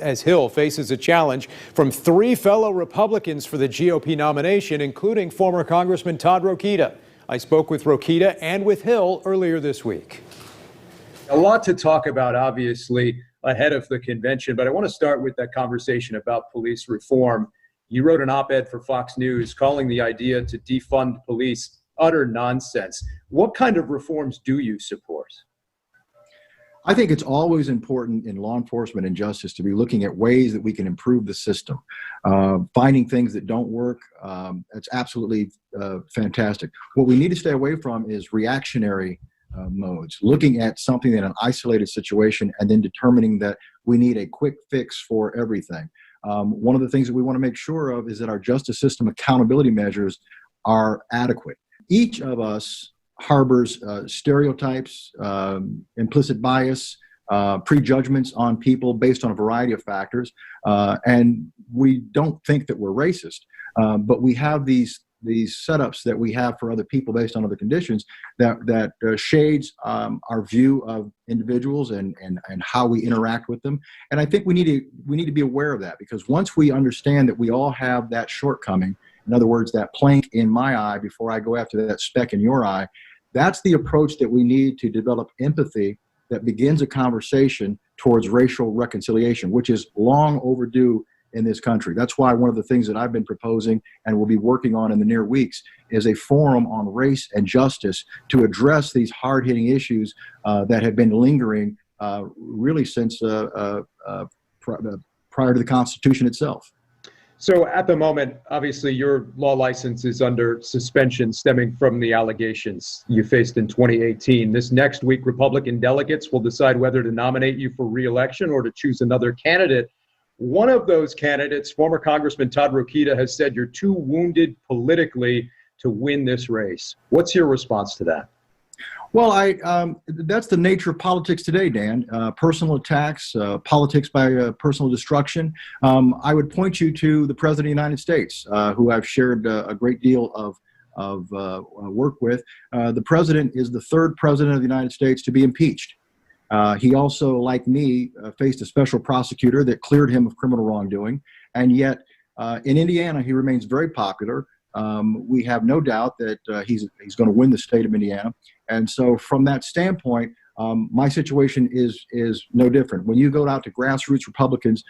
As Hill faces a challenge from three fellow Republicans for the GOP nomination, including former Congressman Todd Rokita. I spoke with Rokita and with Hill earlier this week. A lot to talk about, obviously, ahead of the convention, but I want to start with that conversation about police reform. You wrote an op-ed for Fox News calling the idea to defund police utter nonsense. What kind of reforms do you support? I think it's always important in law enforcement and justice to be looking at ways that we can improve the system. Finding things that don't work, that's absolutely fantastic. What we need to stay away from is reactionary modes, looking at something in an isolated situation and then determining that we need a quick fix for everything. One of the things that we want to make sure of is that our justice system accountability measures are adequate. Each of us harbors stereotypes, implicit bias, prejudgments on people based on a variety of factors, and we don't think that we're racist, but we have these setups that we have for other people based on other conditions that shades our view of individuals and how we interact with them. And I think we need to be aware of that, because once we understand that we all have that shortcoming, in other words, that plank in my eye before I go after that speck in your eye, that's the approach that we need to develop empathy that begins a conversation towards racial reconciliation, which is long overdue in this country. That's why one of the things that I've been proposing and will be working on in the near weeks is a forum on race and justice to address these hard-hitting issues that have been lingering really since prior to the Constitution itself. So at the moment, obviously, your law license is under suspension stemming from the allegations you faced in 2018. This next week, Republican delegates will decide whether to nominate you for re-election or to choose another candidate. One of those candidates, former Congressman Todd Rokita, has said you're too wounded politically to win this race. What's your response to that? Well, that's the nature of politics today, Dan. Personal attacks, politics by personal destruction. I would point you to the President of the United States, who I've shared a great deal of work with. The President is the third President of the United States to be impeached. He also, like me, faced a special prosecutor that cleared him of criminal wrongdoing. And yet, in Indiana, he remains very popular. We have no doubt that he's going to win the state of Indiana. And so from that standpoint, my situation is no different. When you go out to grassroots Republicans,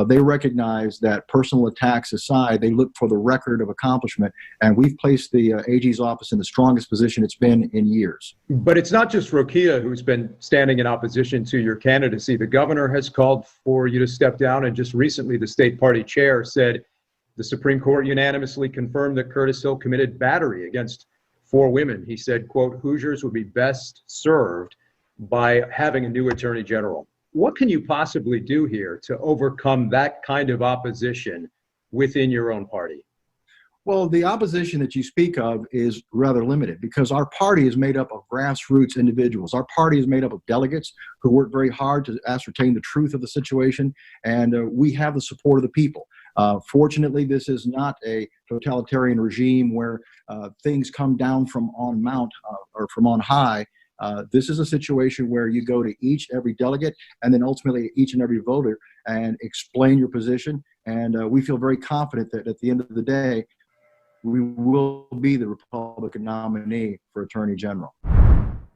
they recognize that personal attacks aside, they look for the record of accomplishment. And we've placed the AG's office in the strongest position it's been in years. But it's not just Rokita who's been standing in opposition to your candidacy. The governor has called for you to step down. And just recently, the state party chair said the Supreme Court unanimously confirmed that Curtis Hill committed battery against 4 women. He said, quote, Hoosiers would be best served by having a new attorney general. What can you possibly do here to overcome that kind of opposition within your own party? Well, the opposition that you speak of is rather limited because our party is made up of grassroots individuals. Our party is made up of delegates who work very hard to ascertain the truth of the situation, and we have the support of the people. Fortunately, this is not a totalitarian regime where things come down from on mount or from on high. This is a situation where you go to every delegate and then ultimately each and every voter and explain your position. And we feel very confident that at the end of the day, we will be the Republican nominee for Attorney General.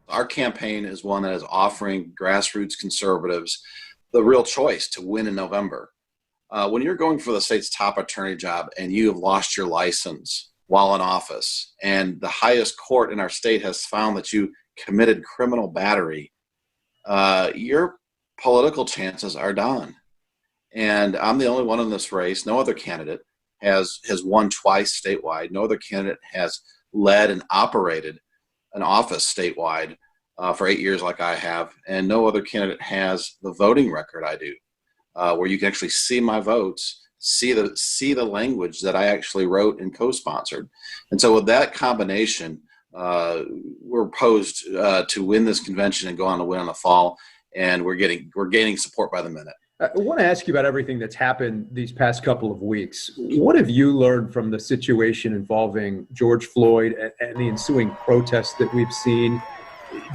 Our campaign is one that is offering grassroots conservatives the real choice to win in November. When you're going for the state's top attorney job and you have lost your license while in office, and the highest court in our state has found that you committed criminal battery, your political chances are done. And I'm the only one in this race. No other candidate has won twice statewide. No other candidate has led and operated an office statewide for 8 years like I have. And no other candidate has the voting record I do. Where you can actually see my votes, see the language that I actually wrote and co-sponsored. And so with that combination, we're posed to win this convention and go on to win in the fall, and we're gaining support by the minute. I want to ask you about everything that's happened these past couple of weeks. What have you learned from the situation involving George Floyd and the ensuing protests that we've seen?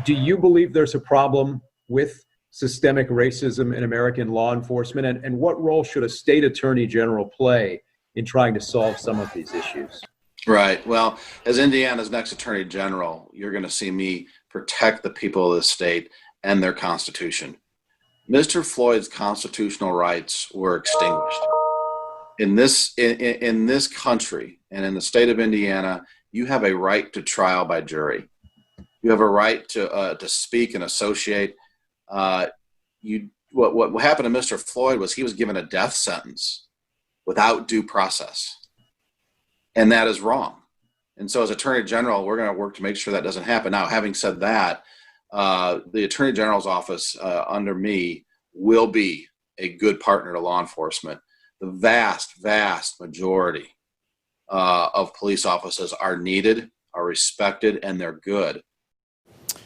Do you believe there's a problem with systemic racism in American law enforcement? And what role should a state attorney general play in trying to solve some of these issues? Right. Well, as Indiana's next attorney general, you're going to see me protect the people of the state and their constitution. Mr. Floyd's constitutional rights were extinguished. In this country and in the state of Indiana, you have a right to trial by jury. You have a right to speak and associate. What happened to Mr. Floyd was he was given a death sentence without due process, and that is wrong. And so, as Attorney General, we're going to work to make sure that doesn't happen. Now, having said that, the Attorney General's office under me will be a good partner to law enforcement. The vast majority of police officers are needed, are respected, and they're good.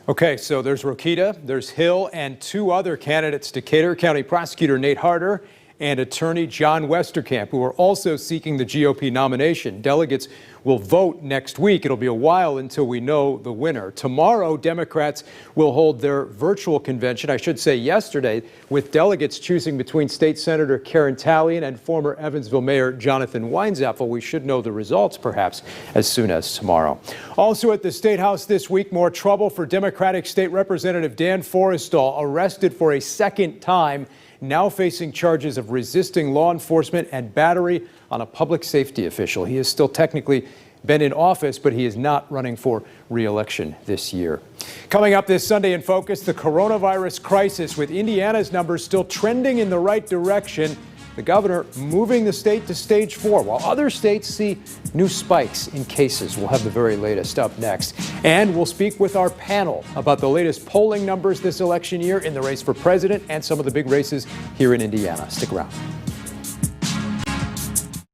Okay, so there's Rokita, there's Hill, and two other candidates, Decatur County Prosecutor Nate Harder and Attorney John Westerkamp, who are also seeking the GOP nomination. Delegates will vote next week. It'll be a while until we know the winner. Tomorrow, Democrats will hold their virtual convention, I should say yesterday, with delegates choosing between State Senator Karen Tallian and former Evansville Mayor Jonathan Weinzapfel. We should know the results perhaps as soon as tomorrow. Also at the State House this week, more trouble for Democratic State Representative Dan Forrestal, arrested for a second time, now facing charges of resisting law enforcement and battery on a public safety official. He has still technically been in office, but he is not running for re-election this year. Coming up this Sunday in Focus, the coronavirus crisis, with Indiana's numbers still trending in the right direction. The governor moving the state to stage 4, while other states see new spikes in cases. We'll have the very latest up next. And we'll speak with our panel about the latest polling numbers this election year in the race for president and some of the big races here in Indiana. Stick around.